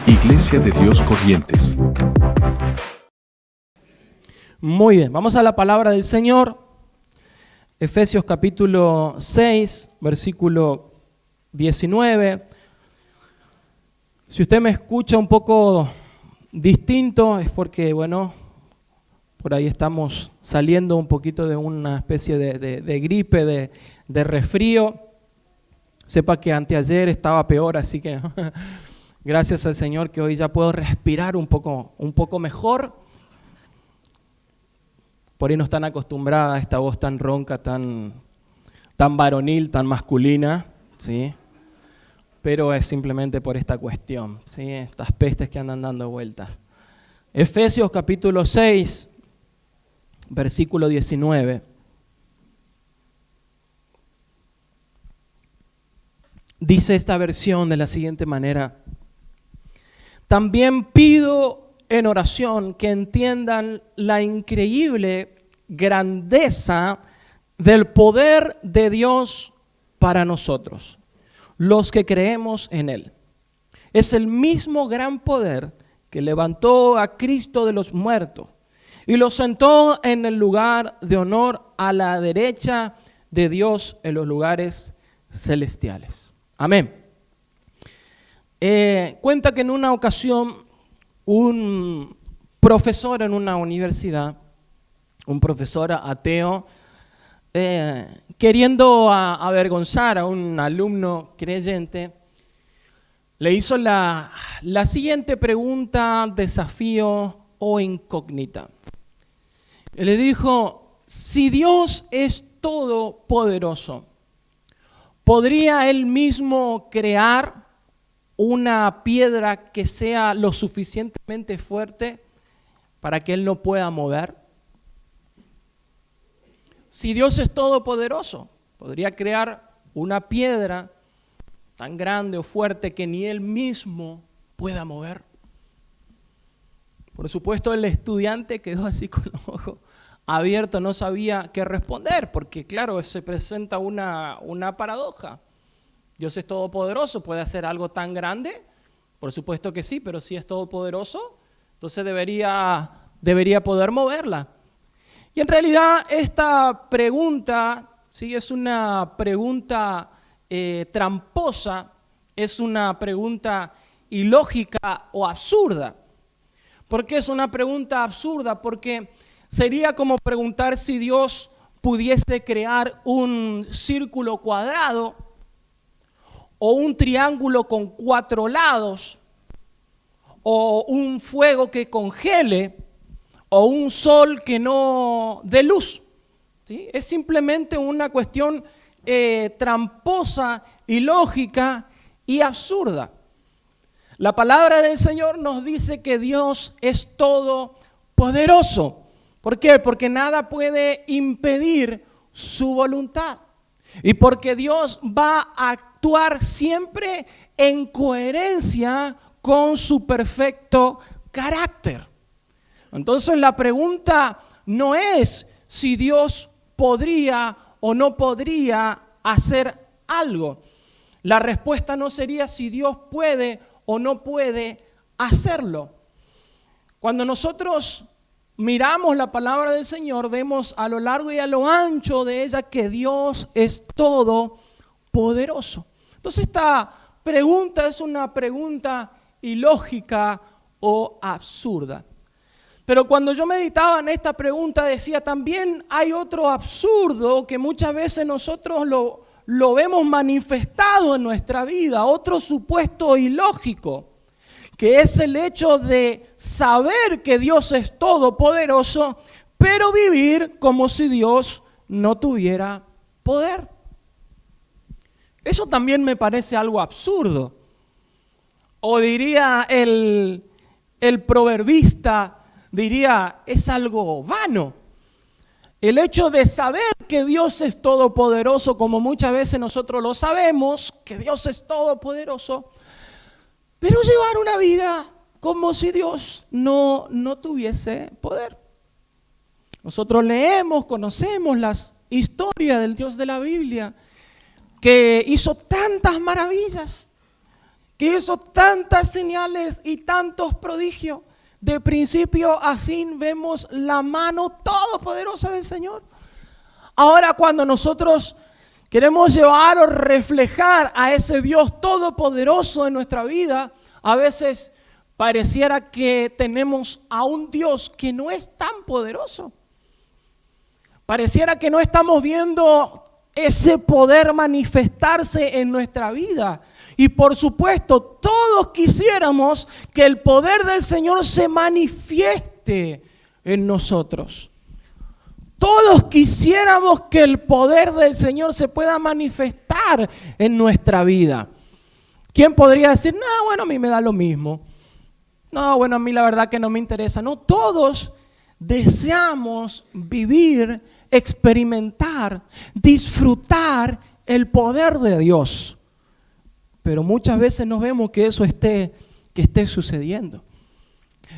Iglesia de Dios Corrientes. Muy bien, vamos a la palabra del Señor. Efesios capítulo 6, versículo 19. Si usted me escucha un poco distinto es porque, bueno, por ahí estamos saliendo un poquito de una especie de gripe, de resfrío. Sepa que anteayer estaba peor, así que gracias al Señor que hoy ya puedo respirar un poco mejor. Por ahí no están acostumbradas a esta voz tan ronca, tan varonil, tan masculina, ¿sí? Pero es simplemente por esta cuestión, ¿sí? Estas pestes que andan dando vueltas. Efesios capítulo 6, versículo 19. Dice esta versión de la siguiente manera: también pido en oración que entiendan la increíble grandeza del poder de Dios para nosotros, los que creemos en Él. Es el mismo gran poder que levantó a Cristo de los muertos y lo sentó en el lugar de honor a la derecha de Dios en los lugares celestiales. Amén. Cuenta que en una ocasión un profesor en una universidad, un profesor ateo, queriendo avergonzar a un alumno creyente, le hizo la siguiente pregunta, desafío o incógnita. Le dijo: si Dios es todopoderoso, ¿podría Él mismo crear una piedra que sea lo suficientemente fuerte para que Él no pueda mover? Si Dios es todopoderoso, ¿podría crear una piedra tan grande o fuerte que ni Él mismo pueda mover? Por supuesto, el estudiante quedó así con los ojos abiertos, no sabía qué responder, porque claro, se presenta una paradoja. Dios es todopoderoso, ¿puede hacer algo tan grande? Por supuesto que sí, pero si es todopoderoso, entonces debería poder moverla. Y en realidad esta pregunta, sí, es una pregunta tramposa, es una pregunta ilógica o absurda. ¿Por qué es una pregunta absurda? Porque sería como preguntar si Dios pudiese crear un círculo cuadrado o un triángulo con 4 lados, o un fuego que congele, o un sol que no dé luz, ¿sí? Es simplemente una cuestión tramposa, ilógica y absurda. La palabra del Señor nos dice que Dios es todopoderoso. ¿Por qué? Porque nada puede impedir su voluntad. Y porque Dios va a actuar siempre en coherencia con su perfecto carácter. Entonces la pregunta no es si Dios podría o no podría hacer algo. La respuesta no sería si Dios puede o no puede hacerlo. Cuando nosotros miramos la palabra del Señor, vemos a lo largo y a lo ancho de ella que Dios es todopoderoso. Entonces esta pregunta es una pregunta ilógica o absurda. Pero cuando yo meditaba en esta pregunta decía, también hay otro absurdo que muchas veces nosotros lo vemos manifestado en nuestra vida, otro supuesto ilógico, que es el hecho de saber que Dios es todopoderoso, pero vivir como si Dios no tuviera poder. Eso también me parece algo absurdo. O diría el proverbista, diría, es algo vano. El hecho de saber que Dios es todopoderoso, como muchas veces nosotros lo sabemos, que Dios es todopoderoso, pero llevar una vida como si Dios no tuviese poder. Nosotros leemos, conocemos las historias del Dios de la Biblia, que hizo tantas maravillas, que hizo tantas señales y tantos prodigios. De principio a fin vemos la mano todopoderosa del Señor. Ahora, cuando nosotros queremos llevar o reflejar a ese Dios todopoderoso en nuestra vida, a veces pareciera que tenemos a un Dios que no es tan poderoso. Pareciera que no estamos viendo ese poder manifestarse en nuestra vida. Y por supuesto, todos quisiéramos que el poder del Señor se manifieste en nosotros. Todos quisiéramos que el poder del Señor se pueda manifestar en nuestra vida. ¿Quién podría decir, no, bueno, a mí me da lo mismo? No, bueno, a mí la verdad que no me interesa. No, todos deseamos vivir, experimentar, disfrutar el poder de Dios. Pero muchas veces no vemos que eso esté sucediendo.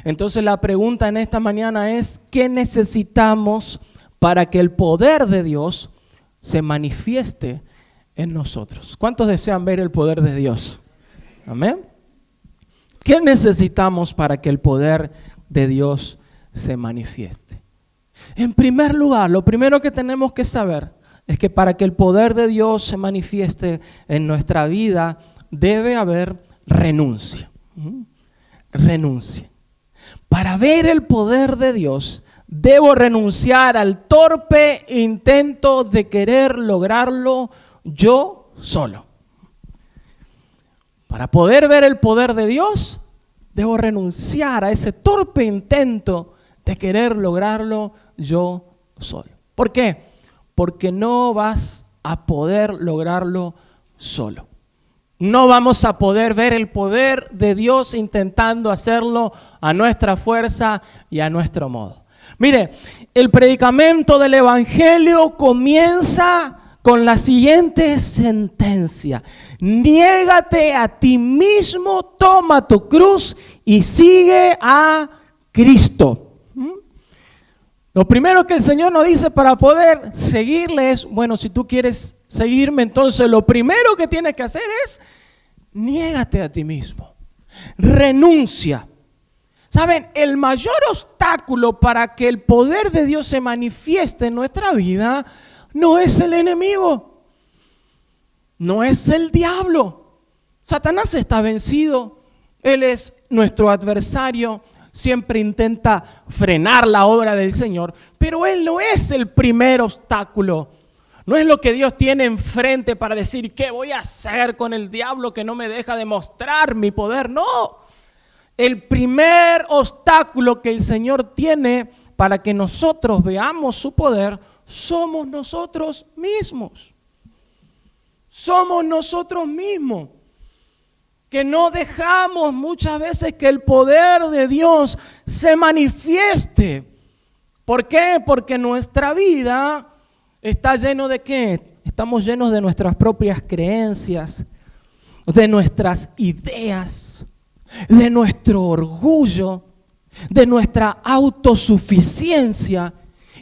Entonces la pregunta en esta mañana es, ¿qué necesitamos para que el poder de Dios se manifieste en nosotros? ¿Cuántos desean ver el poder de Dios? Amén. ¿Qué necesitamos para que el poder de Dios se manifieste? En primer lugar, lo primero que tenemos que saber es que para que el poder de Dios se manifieste en nuestra vida, debe haber renuncia. Renuncia. Para ver el poder de Dios, debo renunciar al torpe intento de querer lograrlo yo solo. Para poder ver el poder de Dios, debo renunciar a ese torpe intento de querer lograrlo yo solo. ¿Por qué? Porque no vas a poder lograrlo solo. No vamos a poder ver el poder de Dios intentando hacerlo a nuestra fuerza y a nuestro modo. Mire, el predicamento del Evangelio comienza con la siguiente sentencia: niégate a ti mismo, toma tu cruz y sigue a Cristo. Lo primero que el Señor nos dice para poder seguirle es, bueno, si tú quieres seguirme, entonces lo primero que tienes que hacer es niégate a ti mismo, renuncia. ¿Saben? El mayor obstáculo para que el poder de Dios se manifieste en nuestra vida no es el enemigo, no es el diablo. Satanás está vencido, él es nuestro adversario, siempre intenta frenar la obra del Señor, pero él no es el primer obstáculo. No es lo que Dios tiene enfrente para decir, ¿qué voy a hacer con el diablo que no me deja demostrar mi poder? No. El primer obstáculo que el Señor tiene para que nosotros veamos su poder somos nosotros mismos. Somos nosotros mismos. Que no dejamos muchas veces que el poder de Dios se manifieste. ¿Por qué? Porque nuestra vida está lleno de ¿qué? Estamos llenos de nuestras propias creencias, de nuestras ideas, de nuestro orgullo, de nuestra autosuficiencia.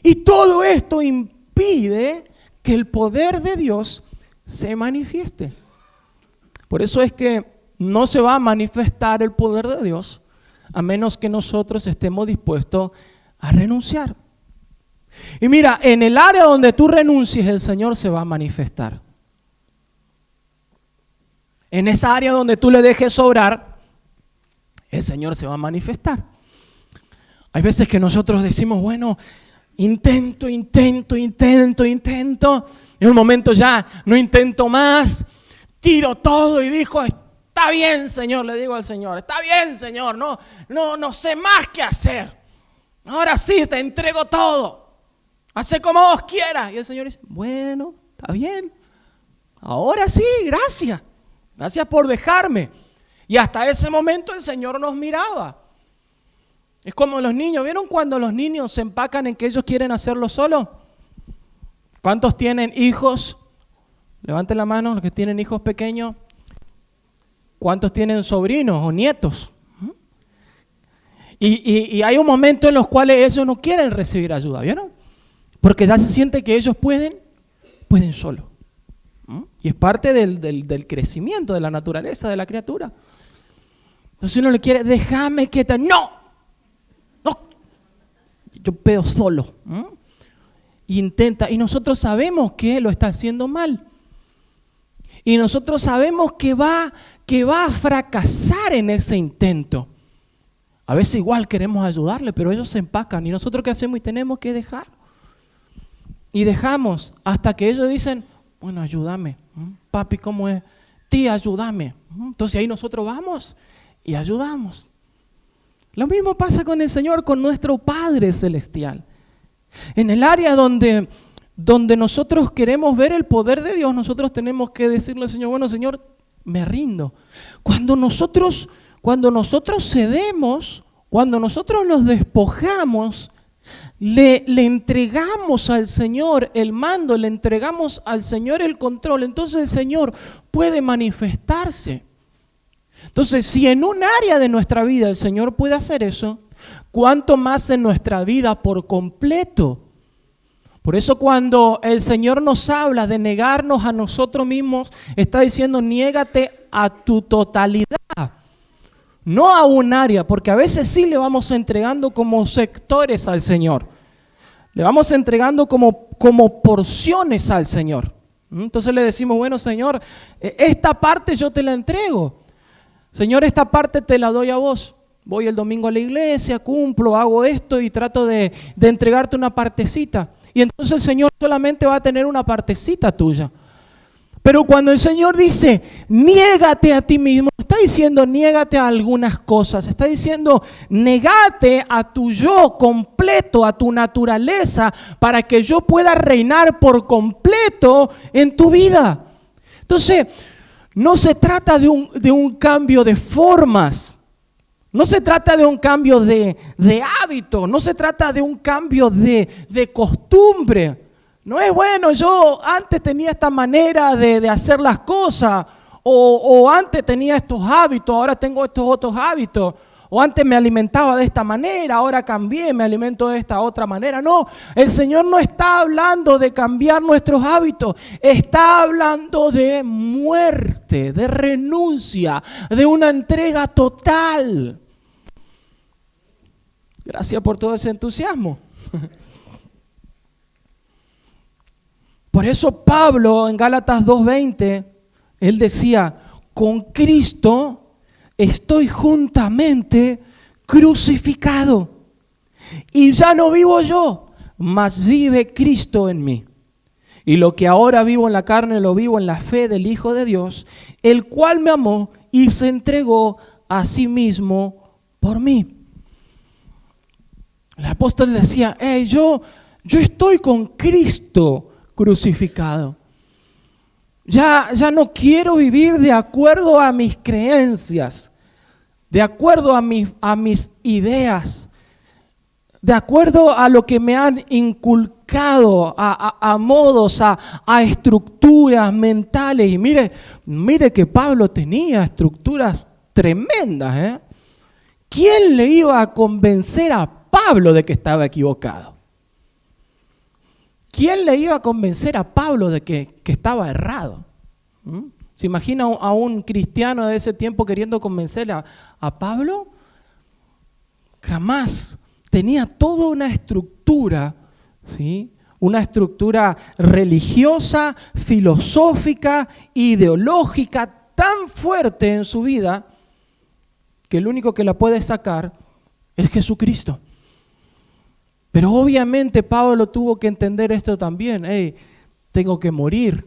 Y todo esto impide que el poder de Dios se manifieste. Por eso es que no se va a manifestar el poder de Dios a menos que nosotros estemos dispuestos a renunciar. Y mira, en el área donde tú renuncies, el Señor se va a manifestar. En esa área donde tú le dejes obrar, el Señor se va a manifestar. Hay veces que nosotros decimos, bueno, intento. En un momento ya no intento más, tiro todo y digo, está bien, Señor, le digo al Señor, está bien, Señor, no sé más qué hacer. Ahora sí, te entrego todo. Hace como vos quieras. Y el Señor dice, bueno, está bien. Ahora sí, gracias. Gracias por dejarme. Y hasta ese momento el Señor nos miraba. Es como los niños. ¿Vieron cuando los niños se empacan en que ellos quieren hacerlo solo? ¿Cuántos tienen hijos? Levanten la mano los que tienen hijos pequeños. ¿Cuántos tienen sobrinos o nietos? Y hay un momento en los cuales ellos no quieren recibir ayuda, ¿vieron? Porque ya se siente que ellos pueden solo. Y es parte del crecimiento de la naturaleza de la criatura. Entonces uno le quiere, déjame que te... ¡No! ¡No! Yo peo solo. Intenta, y nosotros sabemos que lo está haciendo mal. Y nosotros sabemos que va a fracasar en ese intento. A veces igual queremos ayudarle, pero ellos se empacan. ¿Y nosotros qué hacemos? Y tenemos que dejar. Y dejamos hasta que ellos dicen, bueno, ayúdame. Papi, ¿cómo es? Tía, ayúdame. Entonces ahí nosotros vamos y ayudamos. Lo mismo pasa con el Señor, con nuestro Padre Celestial. En el área donde nosotros queremos ver el poder de Dios, nosotros tenemos que decirle al Señor, bueno, Señor, me rindo. Cuando nosotros cedemos, cuando nosotros nos despojamos, le entregamos al Señor el mando, le entregamos al Señor el control, entonces el Señor puede manifestarse. Entonces, si en un área de nuestra vida el Señor puede hacer eso, ¿cuánto más en nuestra vida por completo? Por eso cuando el Señor nos habla de negarnos a nosotros mismos, está diciendo, niégate a tu totalidad. No a un área, porque a veces sí le vamos entregando como sectores al Señor. Le vamos entregando como porciones al Señor. Entonces le decimos, bueno, Señor, esta parte yo te la entrego. Señor, esta parte te la doy a vos. Voy el domingo a la iglesia, cumplo, hago esto y trato de entregarte una partecita. Y entonces el Señor solamente va a tener una partecita tuya. Pero cuando el Señor dice, niégate a ti mismo, está diciendo, niégate a algunas cosas. Está diciendo, negate a tu yo completo, a tu naturaleza, para que yo pueda reinar por completo en tu vida. Entonces, no se trata de un cambio de formas. No se trata de un cambio de hábito. No se trata de un cambio de costumbre. No es bueno, yo antes tenía esta manera de hacer las cosas, o antes tenía estos hábitos, ahora tengo estos otros hábitos, o antes me alimentaba de esta manera, ahora cambié, me alimento de esta otra manera. No, el Señor no está hablando de cambiar nuestros hábitos, está hablando de muerte, de renuncia, de una entrega total. Gracias por todo ese entusiasmo. Por eso Pablo en Gálatas 2:20, él decía, con Cristo estoy juntamente crucificado. Y ya no vivo yo, mas vive Cristo en mí. Y lo que ahora vivo en la carne, lo vivo en la fe del Hijo de Dios, el cual me amó y se entregó a sí mismo por mí. El apóstol decía, yo estoy con Cristo crucificado. Ya no quiero vivir de acuerdo a mis creencias, de acuerdo a mis ideas, de acuerdo a lo que me han inculcado, a modos, a estructuras mentales. Y mire que Pablo tenía estructuras tremendas. ¿Quién le iba a convencer a Pablo de que estaba equivocado? ¿Quién le iba a convencer a Pablo de que estaba errado? ¿Se imagina a un cristiano de ese tiempo queriendo convencer a Pablo? Jamás. Tenía toda una estructura, ¿sí? Una estructura religiosa, filosófica, ideológica, tan fuerte en su vida que el único que la puede sacar es Jesucristo. Pero obviamente Pablo tuvo que entender esto también. Tengo que morir.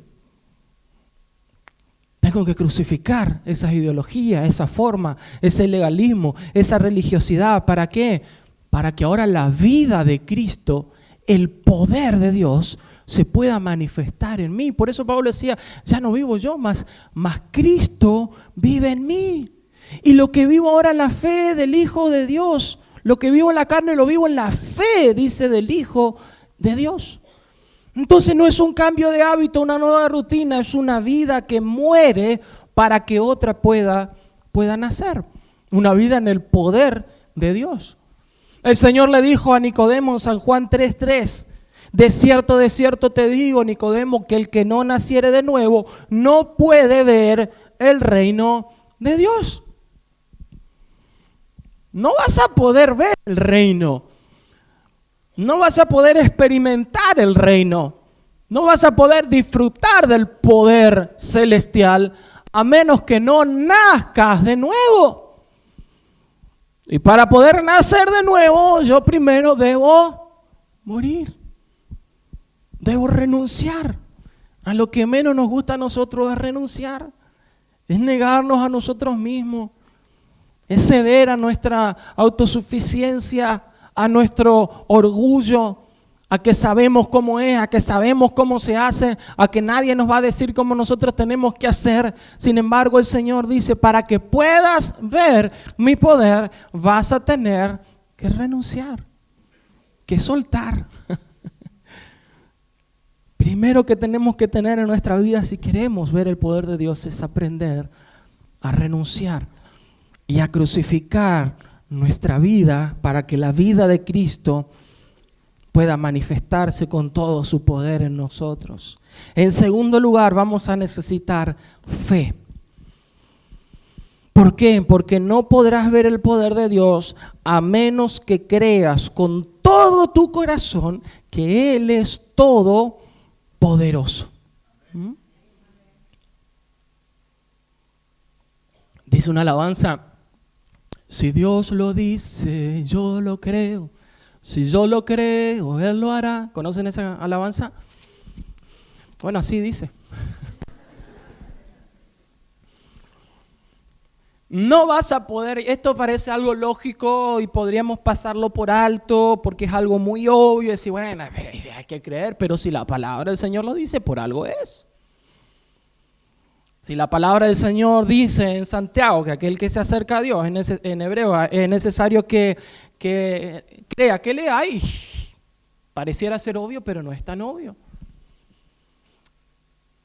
Tengo que crucificar esas ideologías, esa forma, ese legalismo, esa religiosidad. ¿Para qué? Para que ahora la vida de Cristo, el poder de Dios, se pueda manifestar en mí. Por eso Pablo decía, ya no vivo yo, más Cristo vive en mí. Y lo que vivo ahora en la fe del Hijo de Dios, lo que vivo en la carne lo vivo en la fe, dice, del Hijo de Dios. Entonces no es un cambio de hábito, una nueva rutina, es una vida que muere para que otra pueda nacer. Una vida en el poder de Dios. El Señor le dijo a Nicodemo en San Juan 3:3, De cierto te digo, Nicodemo, que el que no naciere de nuevo no puede ver el reino de Dios. No vas a poder ver el reino. No vas a poder experimentar el reino. No vas a poder disfrutar del poder celestial a menos que no nazcas de nuevo. Y para poder nacer de nuevo, yo primero debo morir. Debo renunciar. A lo que menos nos gusta a nosotros es renunciar. Es negarnos a nosotros mismos. Es ceder a nuestra autosuficiencia, a nuestro orgullo, a que sabemos cómo es, a que sabemos cómo se hace, a que nadie nos va a decir cómo nosotros tenemos que hacer. Sin embargo, el Señor dice, para que puedas ver mi poder, vas a tener que renunciar, que soltar. Primero que tenemos que tener en nuestra vida, si queremos ver el poder de Dios, es aprender a renunciar y a crucificar nuestra vida para que la vida de Cristo pueda manifestarse con todo su poder en nosotros. En segundo lugar, vamos a necesitar fe. ¿Por qué? Porque no podrás ver el poder de Dios a menos que creas con todo tu corazón que Él es todopoderoso. Dice una alabanza: si Dios lo dice, yo lo creo. Si yo lo creo, Él lo hará. ¿Conocen esa alabanza? Bueno, así dice. No vas a poder, esto parece algo lógico y podríamos pasarlo por alto porque es algo muy obvio, decir, bueno, hay que creer, pero si la palabra del Señor lo dice, por algo es. Si la palabra del Señor dice en Santiago que aquel que se acerca a Dios, en hebreo, es necesario que crea, que lea, y pareciera ser obvio, pero no es tan obvio.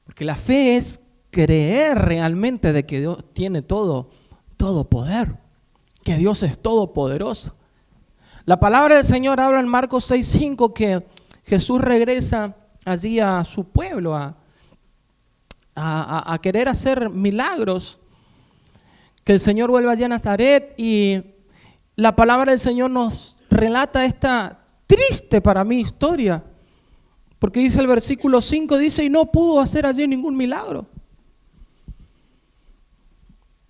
Porque la fe es creer realmente de que Dios tiene todo poder, que Dios es todopoderoso. La palabra del Señor habla en Marcos 6:5 que Jesús regresa allí a su pueblo a querer hacer milagros, que el Señor vuelve allí a Nazaret, y la palabra del Señor nos relata esta triste para mí historia, porque dice el versículo 5, dice, y no pudo hacer allí ningún milagro.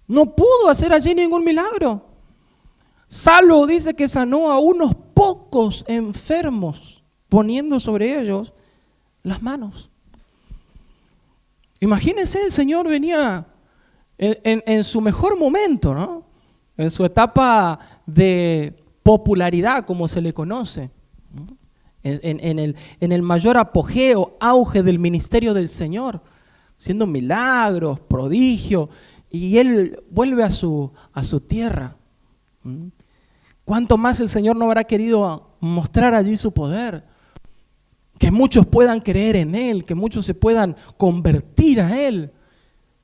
No pudo hacer allí ningún milagro. Salvo, dice, que sanó a unos pocos enfermos, poniendo sobre ellos las manos. Imagínense, el Señor venía en su mejor momento, ¿no? En su etapa de popularidad, como se le conoce, ¿no? En el mayor apogeo, auge del ministerio del Señor, haciendo milagros, prodigios, y Él vuelve a su tierra. ¿Cuánto más el Señor no habrá querido mostrar allí su poder? Que muchos puedan creer en Él, que muchos se puedan convertir a Él.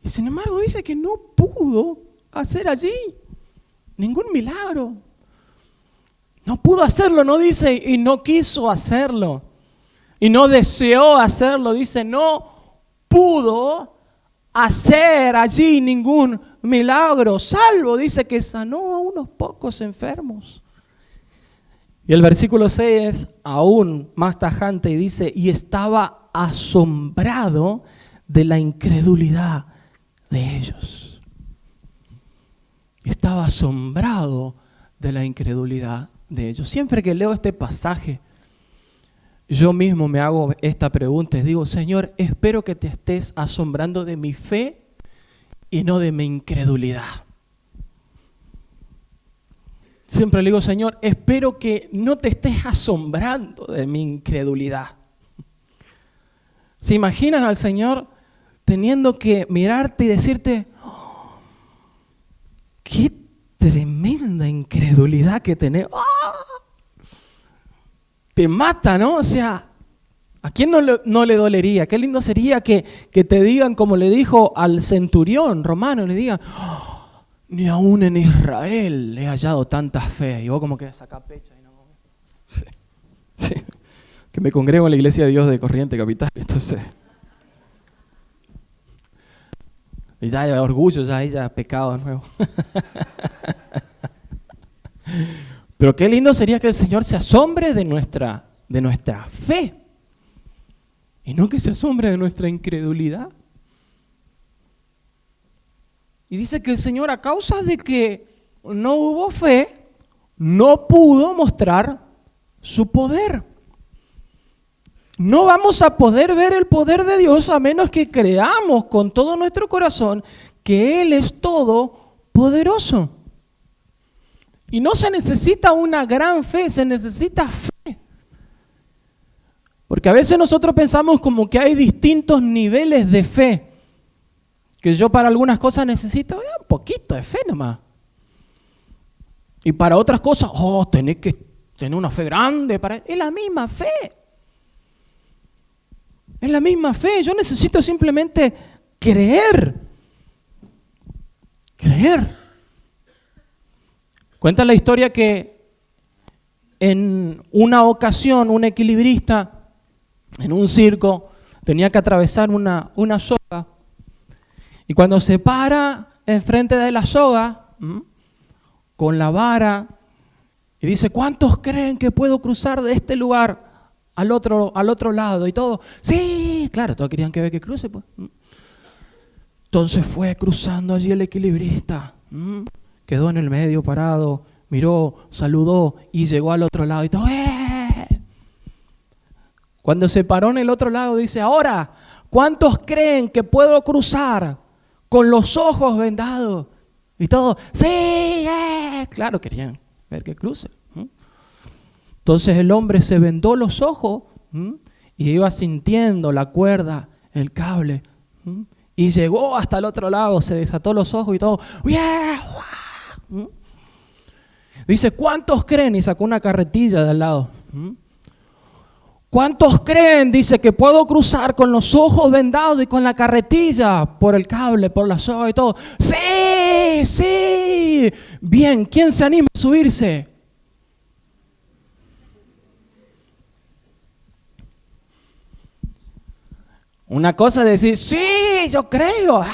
Y sin embargo dice que no pudo hacer allí ningún milagro. No pudo hacerlo, no dice, y no quiso hacerlo. Y no deseó hacerlo, dice, no pudo hacer allí ningún milagro. Salvo, dice, que sanó a unos pocos enfermos. Y el versículo 6 es aún más tajante y dice, y estaba asombrado de la incredulidad de ellos. Estaba asombrado de la incredulidad de ellos. Siempre que leo este pasaje, yo mismo me hago esta pregunta y digo, Señor, espero que te estés asombrando de mi fe y no de mi incredulidad. Siempre le digo, Señor, espero que no te estés asombrando de mi incredulidad. ¿Se imaginan al Señor teniendo que mirarte y decirte, oh, qué tremenda incredulidad que tenés? ¡Oh! Te mata, ¿no? O sea, ¿a quién no le dolería? Qué lindo sería que te digan, como le dijo al centurión romano, le digan, oh, ni aún en Israel he hallado tanta fe. Y vos como que sacás pecho. Y no. Sí. que me congrego en la Iglesia de Dios de Corriente Capital. Entonces, y ya hay orgullo, ya pecado de nuevo. Pero qué lindo sería que el Señor se asombre de nuestra fe y no que se asombre de nuestra incredulidad. Y dice que el Señor, a causa de que no hubo fe, no pudo mostrar su poder. No vamos a poder ver el poder de Dios a menos que creamos con todo nuestro corazón que Él es todopoderoso. Y no se necesita una gran fe, se necesita fe. Porque a veces nosotros pensamos como que hay distintos niveles de fe. Que yo para algunas cosas necesito un poquito de fe nomás. Y para otras cosas, tenés que tener una fe grande. Es la misma fe. Es la misma fe. Yo necesito simplemente creer. Creer. Cuenta la historia que en una ocasión un equilibrista en un circo tenía que atravesar una soga. Y cuando se para enfrente de la soga, con la vara, y dice, ¿cuántos creen que puedo cruzar de este lugar al otro lado? Y todo, sí, claro, todos querían que cruce. Pues. Entonces fue cruzando allí el equilibrista, quedó en el medio parado, miró, saludó y llegó al otro lado y todo. Cuando se paró en el otro lado dice, ahora, ¿cuántos creen que puedo cruzar con los ojos vendados? Y todo, sí, claro, querían ver que cruce. Entonces el hombre se vendó los ojos y iba sintiendo la cuerda, el cable, y llegó hasta el otro lado, se desató los ojos y todo. Dice, ¿cuántos creen? Y sacó una carretilla de al lado. ¿Cuántos creen? Dice, que puedo cruzar con los ojos vendados y con la carretilla por el cable, por la soga y todo. ¡Sí! ¡Sí! Bien, ¿quién se anima a subirse? Una cosa es decir, sí, yo creo.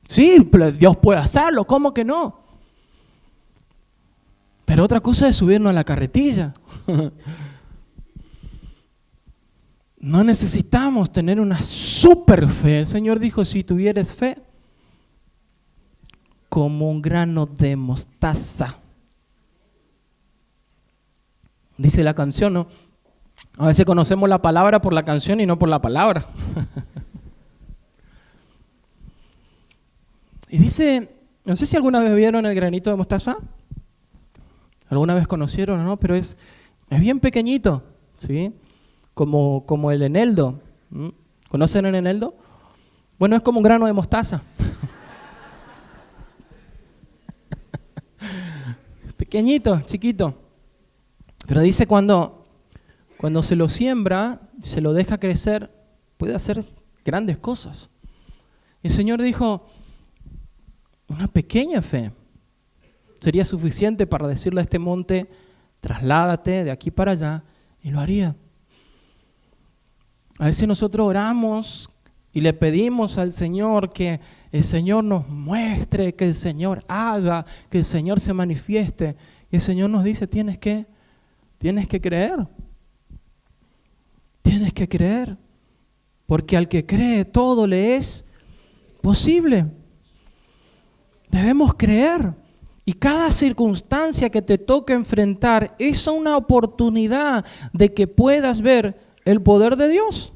Sí, Dios puede hacerlo, ¿cómo que no? Pero otra cosa es subirnos a la carretilla. No necesitamos tener una super fe. El Señor dijo, si tuvieres fe, como un grano de mostaza. Dice la canción, ¿no? A veces conocemos la palabra por la canción y no por la palabra. Y dice, no sé si alguna vez vieron el granito de mostaza. ¿Alguna vez conocieron o no? Pero es bien pequeñito, ¿sí? Como el eneldo. ¿Conocen el eneldo? Bueno, es como un grano de mostaza. Pequeñito, chiquito. Pero dice cuando se lo siembra, se lo deja crecer, puede hacer grandes cosas. Y el Señor dijo, una pequeña fe sería suficiente para decirle a este monte, trasládate de aquí para allá, y lo haría. A veces nosotros oramos y le pedimos al Señor que el Señor nos muestre, que el Señor haga, que el Señor se manifieste. Y el Señor nos dice, tienes que creer. Tienes que creer. Porque al que cree todo le es posible. Debemos creer. Y cada circunstancia que te toque enfrentar es una oportunidad de que puedas ver el poder de Dios.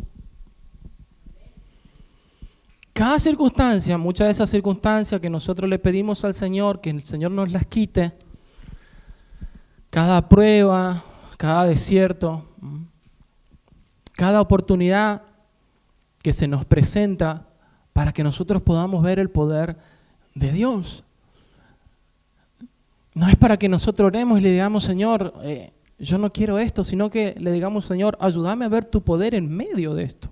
Cada circunstancia, muchas de esas circunstancias que nosotros le pedimos al Señor, que el Señor nos las quite, cada prueba, cada desierto, cada oportunidad que se nos presenta para que nosotros podamos ver el poder de Dios. No es para que nosotros oremos y le digamos, Señor, yo no quiero esto, sino que le digamos, Señor, ayúdame a ver tu poder en medio de esto.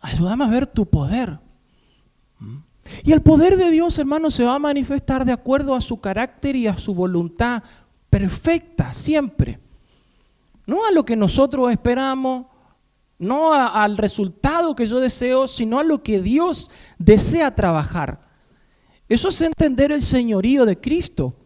Ayúdame a ver tu poder. Y el poder de Dios, hermano, se va a manifestar de acuerdo a su carácter y a su voluntad perfecta, siempre. no a lo que nosotros esperamos, no al resultado que yo deseo, sino a lo que Dios desea trabajar. Eso es entender el señorío de Cristo.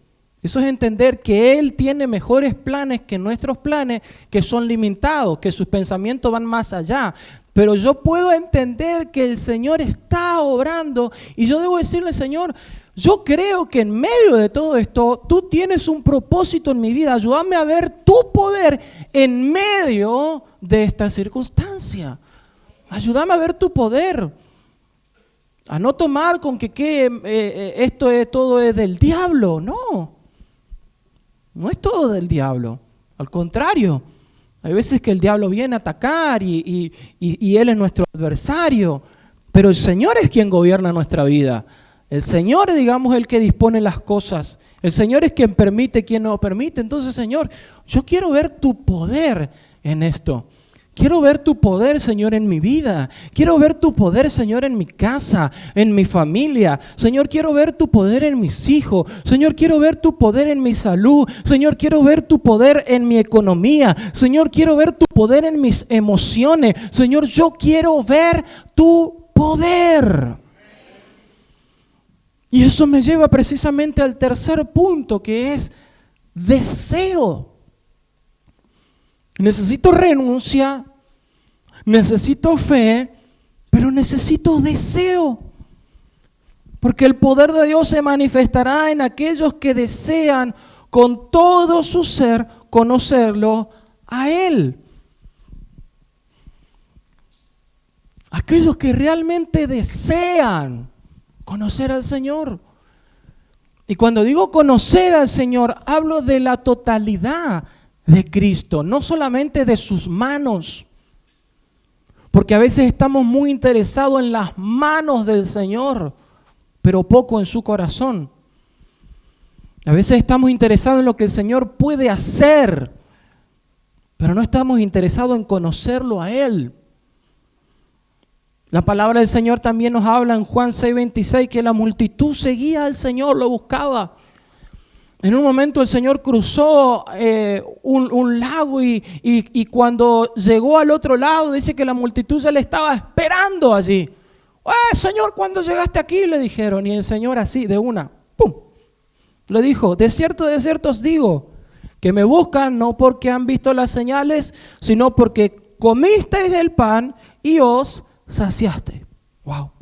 Eso es entender que Él tiene mejores planes que nuestros planes, que son limitados, que sus pensamientos van más allá. Pero yo puedo entender que el Señor está obrando y yo debo decirle, Señor, yo creo que en medio de todo esto, tú tienes un propósito en mi vida. Ayúdame a ver tu poder en medio de esta circunstancia. Ayúdame a ver tu poder. A no tomar con que esto es todo es del diablo. No es todo del diablo. Al contrario, hay veces que el diablo viene a atacar y él es nuestro adversario. Pero el Señor es quien gobierna nuestra vida. El Señor es, digamos, el que dispone las cosas. El Señor es quien permite, quien no permite. Entonces, Señor, yo quiero ver tu poder en esto. Quiero ver tu poder, Señor, en mi vida. Quiero ver tu poder, Señor, en mi casa, en mi familia. Señor, quiero ver tu poder en mis hijos. Señor, quiero ver tu poder en mi salud. Señor, quiero ver tu poder en mi economía. Señor, quiero ver tu poder en mis emociones. Señor, yo quiero ver tu poder. Y eso me lleva precisamente al tercer punto, que es deseo. Necesito renuncia, necesito fe, pero necesito deseo. Porque el poder de Dios se manifestará en aquellos que desean con todo su ser conocerlo a Él. Aquellos que realmente desean conocer al Señor. Y cuando digo conocer al Señor, hablo de la totalidad de Cristo, no solamente de sus manos, porque a veces estamos muy interesados en las manos del Señor, pero poco en su corazón. A veces estamos interesados en lo que el Señor puede hacer, pero no estamos interesados en conocerlo a Él. La palabra del Señor también nos habla en Juan 6:26 que la multitud seguía al Señor, lo buscaba. En un momento el Señor cruzó un lago y cuando llegó al otro lado dice que la multitud ya le estaba esperando allí. Señor, ¿cuándo llegaste aquí? Le dijeron. Y el Señor así, de una, ¡pum!, le dijo: de cierto os digo, que me buscan no porque han visto las señales, sino porque comisteis el pan y os saciaste. Wow.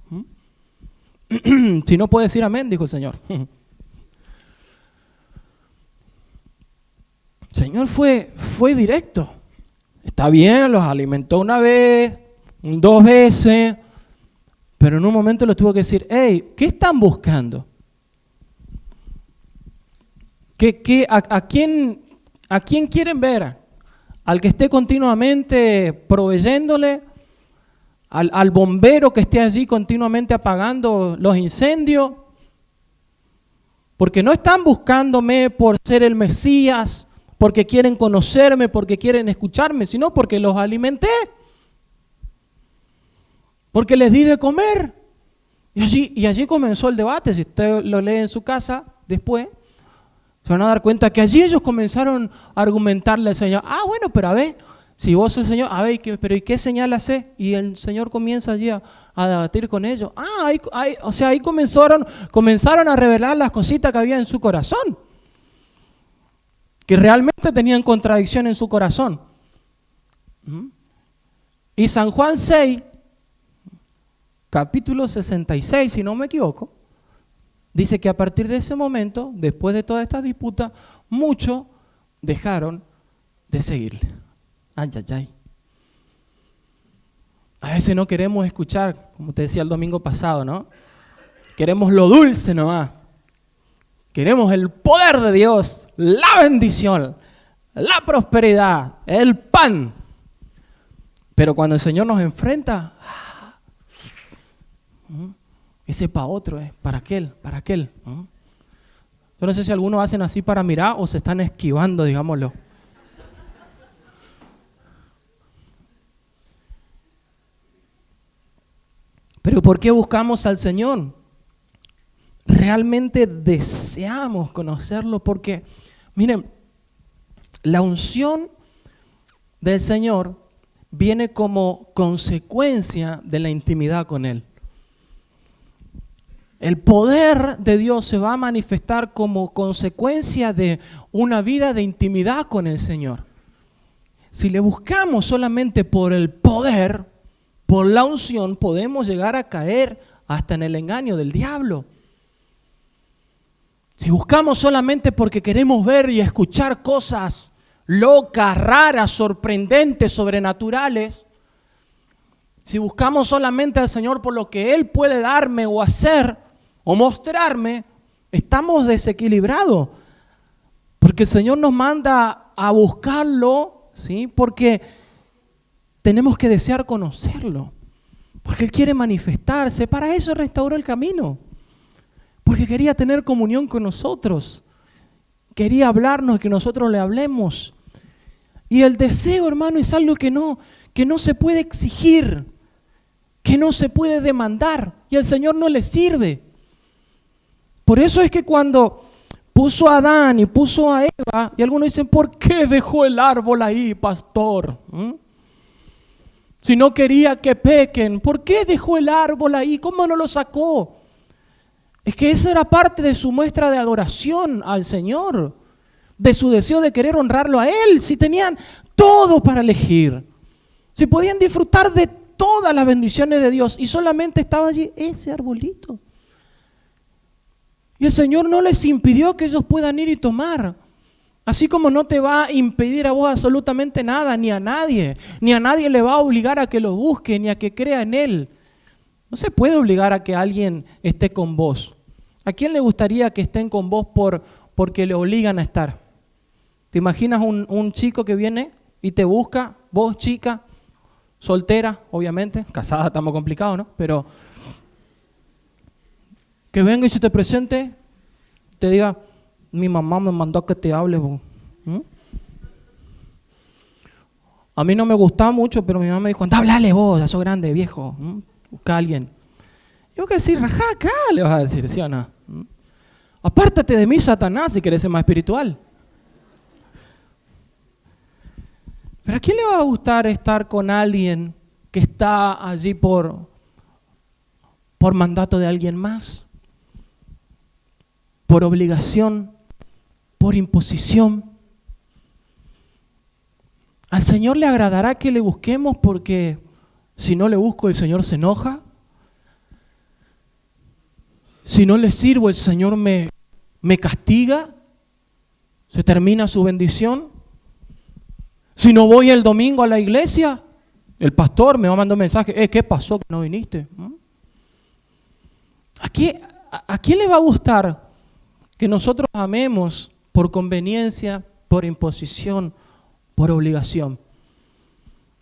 Si no puede decir amén, dijo el Señor. El Señor fue directo. Está bien, los alimentó una vez, 2 veces, pero en un momento les tuvo que decir: hey, ¿qué están buscando? ¿A quién quieren ver? ¿Al que esté continuamente proveyéndole? ¿Al bombero que esté allí continuamente apagando los incendios? Porque no están buscándome por ser el Mesías, porque quieren conocerme, porque quieren escucharme, sino porque los alimenté, porque les di de comer. Y allí comenzó el debate. Si usted lo lee en su casa después, se van a dar cuenta que allí ellos comenzaron a argumentarle al Señor: bueno, pero a ver, si vos sos el Señor, a ver, pero ¿y qué señal hace? Y el Señor comienza allí a debatir con ellos. Ahí comenzaron a revelar las cositas que había en su corazón, que realmente tenían contradicción en su corazón. Y San Juan 6, capítulo 66, si no me equivoco, dice que a partir de ese momento, después de toda esta disputa, muchos dejaron de seguirle. Ay. A veces no queremos escuchar, como te decía el domingo pasado, ¿no? Queremos lo dulce nomás. Queremos el poder de Dios, la bendición, la prosperidad, el pan. Pero cuando el Señor nos enfrenta, ese para otro, para aquel. Yo no sé si algunos hacen así para mirar o se están esquivando, digámoslo. Pero ¿por qué buscamos al Señor? Realmente deseamos conocerlo porque, miren, la unción del Señor viene como consecuencia de la intimidad con Él. El poder de Dios se va a manifestar como consecuencia de una vida de intimidad con el Señor. Si le buscamos solamente por el poder, por la unción, podemos llegar a caer hasta en el engaño del diablo. Si buscamos solamente porque queremos ver y escuchar cosas locas, raras, sorprendentes, sobrenaturales, si buscamos solamente al Señor por lo que Él puede darme o hacer o mostrarme, estamos desequilibrados. Porque el Señor nos manda a buscarlo, ¿sí? Porque tenemos que desear conocerlo. Porque Él quiere manifestarse. Para eso restauró el camino. Porque quería tener comunión con nosotros. Quería hablarnos y que nosotros le hablemos. Y el deseo, hermano, es algo que no se puede exigir, que no se puede demandar. Y al Señor no le sirve. Por eso es que cuando puso a Adán y puso a Eva, y algunos dicen, ¿por qué dejó el árbol ahí, pastor? Si no quería que pequen, ¿por qué dejó el árbol ahí? ¿Cómo no lo sacó? Es que esa era parte de su muestra de adoración al Señor, de su deseo de querer honrarlo a Él. Si tenían todo para elegir, si podían disfrutar de todas las bendiciones de Dios y solamente estaba allí ese arbolito. Y el Señor no les impidió que ellos puedan ir y tomar. Así como no te va a impedir a vos absolutamente nada, ni a nadie. Ni a nadie le va a obligar a que lo busque, ni a que crea en Él. No se puede obligar a que alguien esté con vos. ¿A quién le gustaría que estén con vos porque le obligan a estar? ¿Te imaginas un chico que viene y te busca, vos chica, soltera, obviamente, casada estamos complicados, ¿no? Pero que venga y se te presente, te diga, mi mamá me mandó que te hable. A mí no me gustaba mucho, pero mi mamá me dijo, anda, háblale vos, ya sos grande, viejo. Busca a alguien. Yo que decir, rajá acá, le vas a decir, ¿sí o no? Apártate de mí, Satanás, si querés ser más espiritual. Pero ¿a quién le va a gustar estar con alguien que está allí por mandato de alguien más? Por obligación, por imposición. Al Señor le agradará que le busquemos porque si no le busco el Señor se enoja. Si no le sirvo el Señor me castiga. Se termina su bendición. Si no voy el domingo a la iglesia, el pastor me va a mandar un mensaje, ¿qué pasó que no viniste? ¿A quién le va a gustar que nosotros amemos por conveniencia, por imposición, por obligación?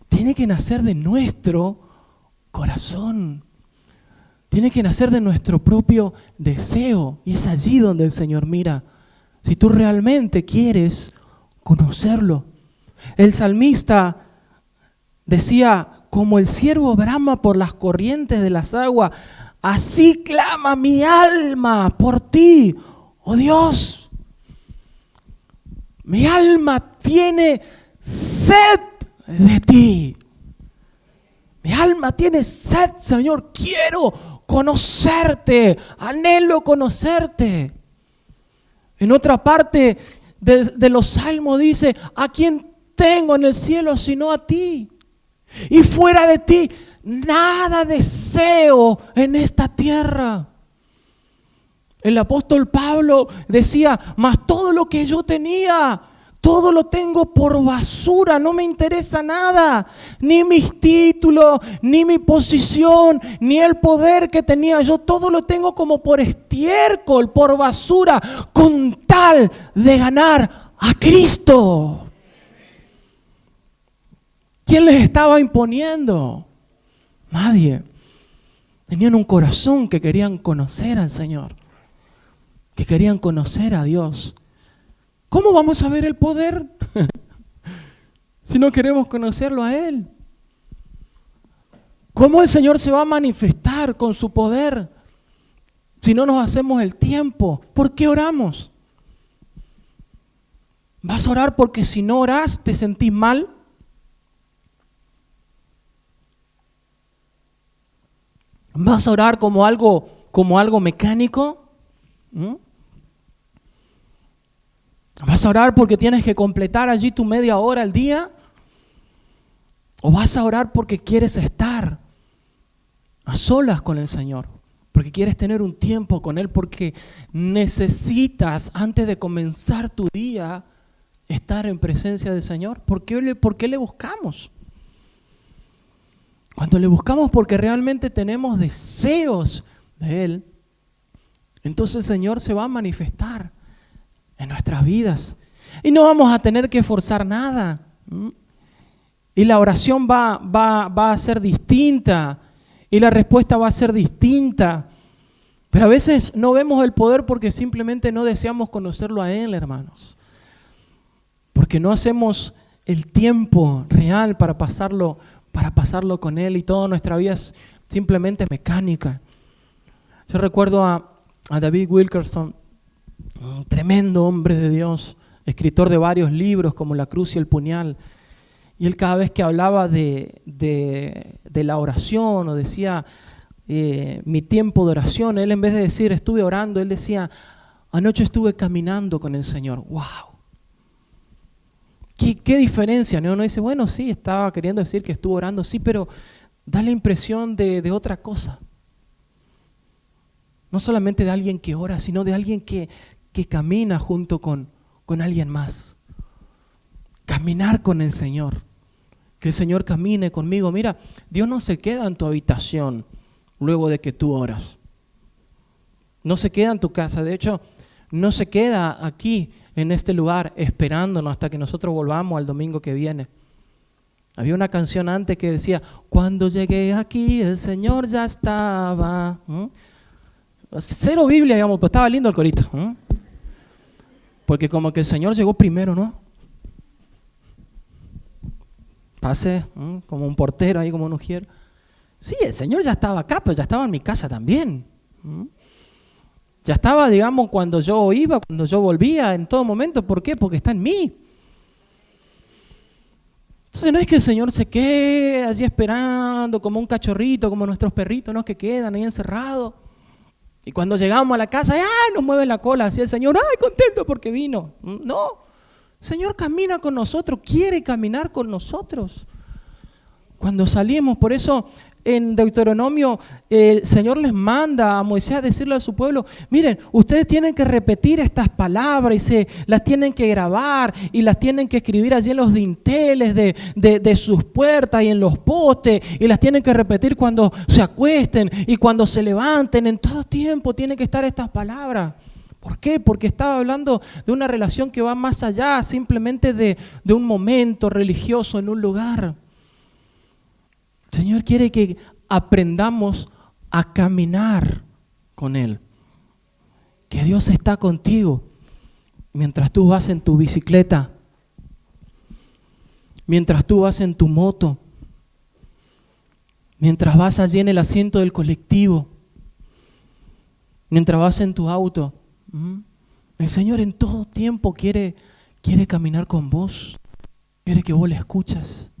Tiene que nacer de nuestro corazón. Tiene que nacer de nuestro propio deseo. Y es allí donde el Señor mira. Si tú realmente quieres conocerlo. El salmista decía, como el ciervo brama por las corrientes de las aguas, así clama mi alma por ti. Oh Dios, mi alma tiene sed de ti. Mi alma tiene sed, Señor. Quiero conocerte, anhelo conocerte. En otra parte de los salmos dice, ¿a quién tengo en el cielo sino a ti? Y fuera de ti, nada deseo en esta tierra. El apóstol Pablo decía, mas todo lo que yo tenía, todo lo tengo por basura, no me interesa nada, ni mis títulos, ni mi posición, ni el poder que tenía yo, todo lo tengo como por estiércol, por basura, con tal de ganar a Cristo. ¿Quién les estaba imponiendo? Nadie. Tenían un corazón que querían conocer al Señor, que querían conocer a Dios. ¿Cómo vamos a ver el poder si no queremos conocerlo a Él? ¿Cómo el Señor se va a manifestar con su poder si no nos hacemos el tiempo? ¿Por qué oramos? ¿Vas a orar porque si no orás te sentís mal? ¿Vas a orar como algo mecánico? ¿Vas a orar porque tienes que completar allí tu media hora al día? ¿O vas a orar porque quieres estar a solas con el Señor? Porque quieres tener un tiempo con Él, porque necesitas, antes de comenzar tu día, estar en presencia del Señor. ¿Por qué le buscamos? Cuando le buscamos porque realmente tenemos deseos de Él, entonces el Señor se va a manifestar en nuestras vidas. Y no vamos a tener que forzar nada. Y la oración va a ser distinta. Y la respuesta va a ser distinta. Pero a veces no vemos el poder porque simplemente no deseamos conocerlo a Él, hermanos. Porque no hacemos el tiempo real para pasarlo con Él, y toda nuestra vida es simplemente mecánica. Yo recuerdo a David Wilkerson, un tremendo hombre de Dios, escritor de varios libros como La cruz y el puñal. Y él cada vez que hablaba de la oración o decía mi tiempo de oración, él en vez de decir estuve orando, él decía anoche estuve caminando con el Señor. ¡Wow! ¿Qué diferencia? ¿No? Uno dice, bueno, sí, estaba queriendo decir que estuvo orando, sí, pero da la impresión de otra cosa. No solamente de alguien que ora, sino de alguien que camina junto con alguien más. Caminar con el Señor. Que el Señor camine conmigo. Mira, Dios no se queda en tu habitación luego de que tú oras. No se queda en tu casa. De hecho, no se queda aquí en este lugar esperándonos hasta que nosotros volvamos al domingo que viene. Había una canción antes que decía, cuando llegué aquí el Señor ya estaba. Cero Biblia, digamos, pero estaba lindo el corito. Porque como que el Señor llegó primero, ¿no? Pase, como un portero ahí, como un ujier. Sí, el Señor ya estaba acá, pero ya estaba en mi casa también. Ya estaba, digamos, cuando yo iba, cuando yo volvía, en todo momento. ¿Por qué? Porque está en mí. Entonces no es que el Señor se quede allí esperando como un cachorrito, como nuestros perritos, ¿no? Que quedan ahí encerrados. Y cuando llegamos a la casa, nos mueve la cola así el Señor, contento porque vino. No, el Señor camina con nosotros, quiere caminar con nosotros. Cuando salimos, por eso en Deuteronomio el Señor les manda a Moisés a decirle a su pueblo, miren, ustedes tienen que repetir estas palabras y se las tienen que grabar y las tienen que escribir allí en los dinteles de sus puertas y en los postes, y las tienen que repetir cuando se acuesten y cuando se levanten. En todo tiempo tienen que estar estas palabras. ¿Por qué? Porque estaba hablando de una relación que va más allá simplemente de un momento religioso en un lugar. El Señor quiere que aprendamos a caminar con Él. Que Dios está contigo mientras tú vas en tu bicicleta, mientras tú vas en tu moto, mientras vas allí en el asiento del colectivo, mientras vas en tu auto. El Señor en todo tiempo quiere caminar con vos, quiere que vos le escuchas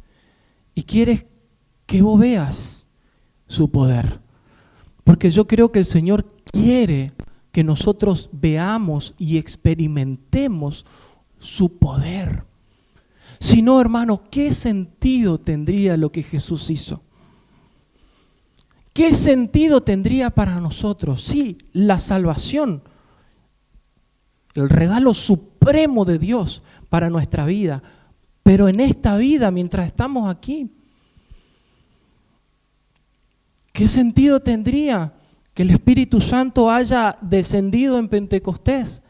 y quiere que vos veas su poder. Porque yo creo que el Señor quiere que nosotros veamos y experimentemos su poder. Si no, hermano, ¿qué sentido tendría lo que Jesús hizo? ¿Qué sentido tendría para nosotros? Sí, la salvación, el regalo supremo de Dios para nuestra vida. Pero en esta vida, mientras estamos aquí, ¿qué sentido tendría que el Espíritu Santo haya descendido en Pentecostés?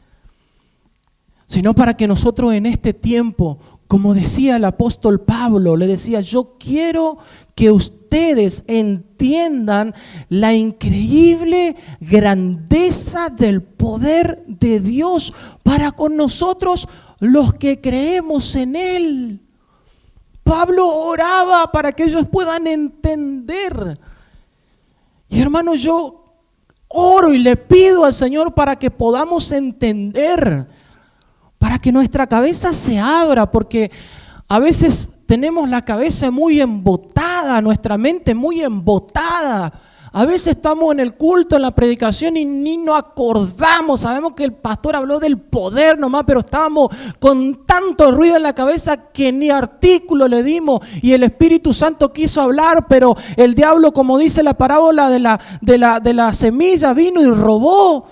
Sino para que nosotros en este tiempo, como decía el apóstol Pablo, le decía, yo quiero que ustedes entiendan la increíble grandeza del poder de Dios para con nosotros los que creemos en Él. Pablo oraba para que ellos puedan entender. Y hermano, yo oro y le pido al Señor para que podamos entender, para que nuestra cabeza se abra, porque a veces tenemos la cabeza muy embotada, nuestra mente muy embotada A veces estamos en el culto, en la predicación y ni nos acordamos. Sabemos que el pastor habló del poder nomás, pero estábamos con tanto ruido en la cabeza que ni artículo le dimos. Y el Espíritu Santo quiso hablar, pero el diablo, como dice la parábola de la semilla, vino y robó.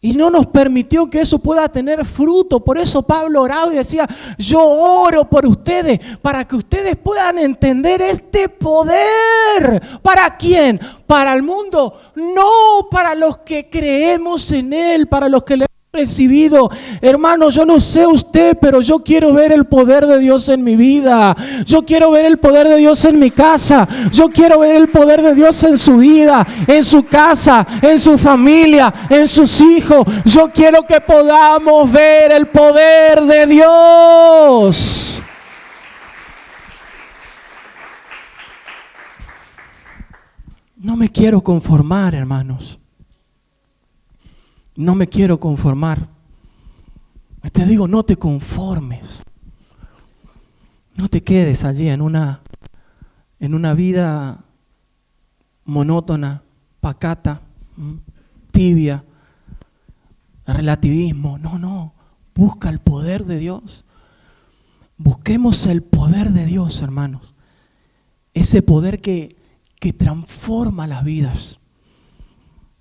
Y no nos permitió que eso pueda tener fruto. Por eso Pablo oraba y decía, yo oro por ustedes para que ustedes puedan entender este poder. ¿Para quién? ¿Para el mundo? No, para los que creemos en Él, para los que le hemos recibido. Hermano, yo no sé usted, pero yo quiero ver el poder de Dios en mi vida. Yo quiero ver el poder de Dios en mi casa. Yo quiero ver el poder de Dios en su vida, en su casa, en su familia, en sus hijos. Yo quiero que podamos ver el poder de Dios. No me quiero conformar, hermanos. No me quiero conformar. Te digo, no te conformes. No te quedes allí en una vida monótona, pacata, tibia, relativismo. No. Busca el poder de Dios. Busquemos el poder de Dios, hermanos. Ese poder que transforma las vidas.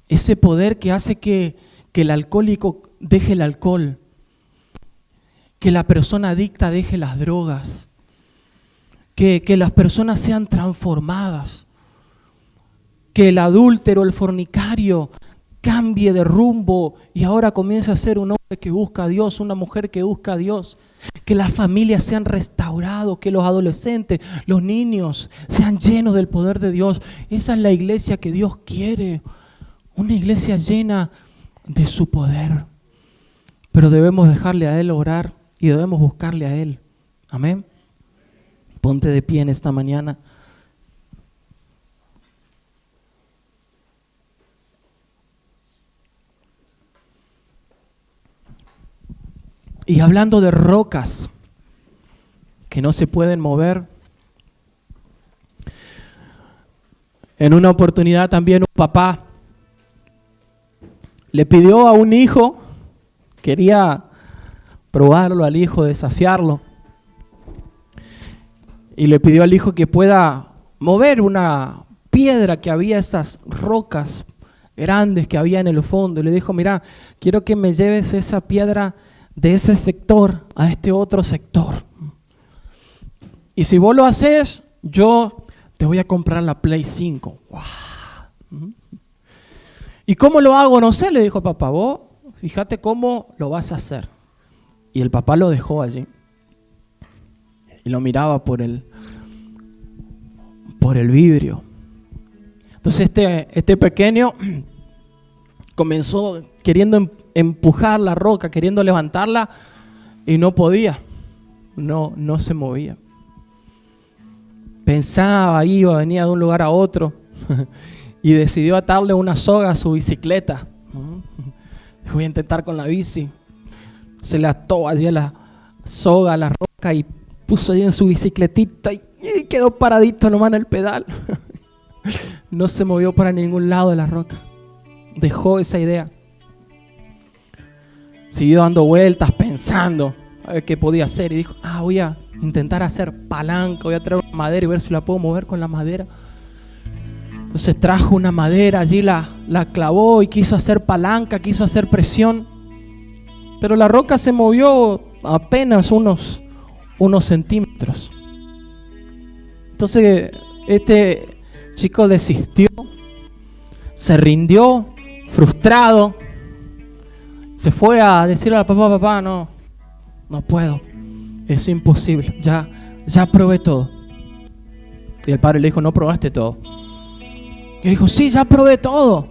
Ese poder que hace que el alcohólico deje el alcohol, que la persona adicta deje las drogas, que las personas sean transformadas, que el adúltero, el fornicario cambie de rumbo y ahora comience a ser un hombre que busca a Dios, una mujer que busca a Dios, que las familias sean restauradas, que los adolescentes, los niños sean llenos del poder de Dios. Esa es la iglesia que Dios quiere, una iglesia llena de su poder. Pero debemos dejarle a Él orar y debemos buscarle a Él. Amén. Ponte de pie en esta mañana. Y hablando de rocas que no se pueden mover, en una oportunidad también un papá le pidió a un hijo, quería probarlo al hijo, desafiarlo, y le pidió al hijo que pueda mover una piedra que había, esas rocas grandes que había en el fondo, y le dijo, mira, quiero que me lleves esa piedra de ese sector a este otro sector, y si vos lo haces, yo te voy a comprar la Play 5. ¡Wow! ¿Y cómo lo hago? No sé, le dijo papá, vos fíjate cómo lo vas a hacer. Y el papá lo dejó allí. Y lo miraba por el vidrio. Entonces este pequeño comenzó queriendo empujar la roca, queriendo levantarla y no podía. No se movía. Pensaba, venía de un lugar a otro. Y decidió atarle una soga a su bicicleta. Dijo, voy a intentar con la bici. Se le ató allí a la soga, a la roca y puso allí en su bicicletita y quedó paradito nomás en el pedal. No se movió para ningún lado de la roca. Dejó esa idea. Siguió dando vueltas, pensando a ver qué podía hacer. Y dijo, voy a intentar hacer palanca, voy a traer una madera y ver si la puedo mover con la madera. Entonces trajo una madera, allí la clavó y quiso hacer palanca, quiso hacer presión. Pero la roca se movió apenas unos centímetros. Entonces este chico desistió, se rindió, frustrado. Se fue a decirle al papá, no puedo, es imposible, ya probé todo. Y el padre le dijo, no probaste todo. Y dijo, sí, ya probé todo.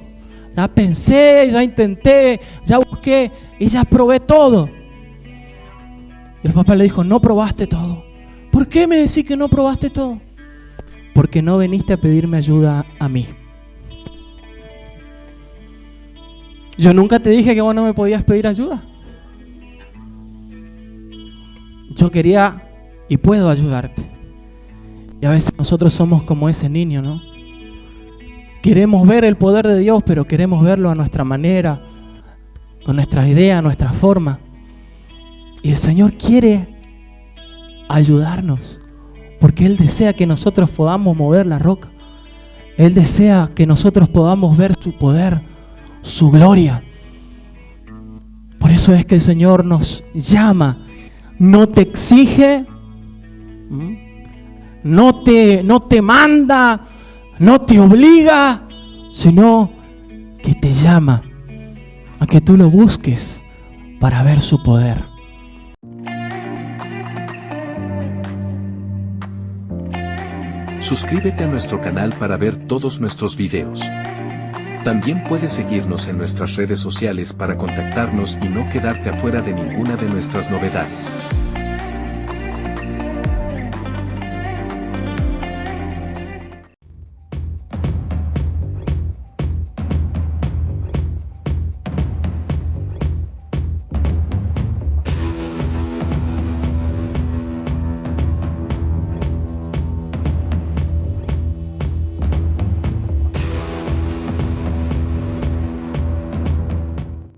Ya pensé, ya intenté, ya busqué y ya probé todo. Y el papá le dijo, no probaste todo. ¿Por qué me decís que no probaste todo? Porque no viniste a pedirme ayuda a mí. Yo nunca te dije que vos no me podías pedir ayuda. Yo quería y puedo ayudarte. Y a veces nosotros somos como ese niño, ¿no? Queremos ver el poder de Dios, pero queremos verlo a nuestra manera, con nuestras ideas, nuestra forma. Y el Señor quiere ayudarnos, porque Él desea que nosotros podamos mover la roca. Él desea que nosotros podamos ver su poder, su gloria. Por eso es que el Señor nos llama, no te exige, no te manda, no te obliga, sino que te llama a que tú lo busques para ver su poder. Suscríbete a nuestro canal para ver todos nuestros videos. También puedes seguirnos en nuestras redes sociales para contactarnos y no quedarte afuera de ninguna de nuestras novedades.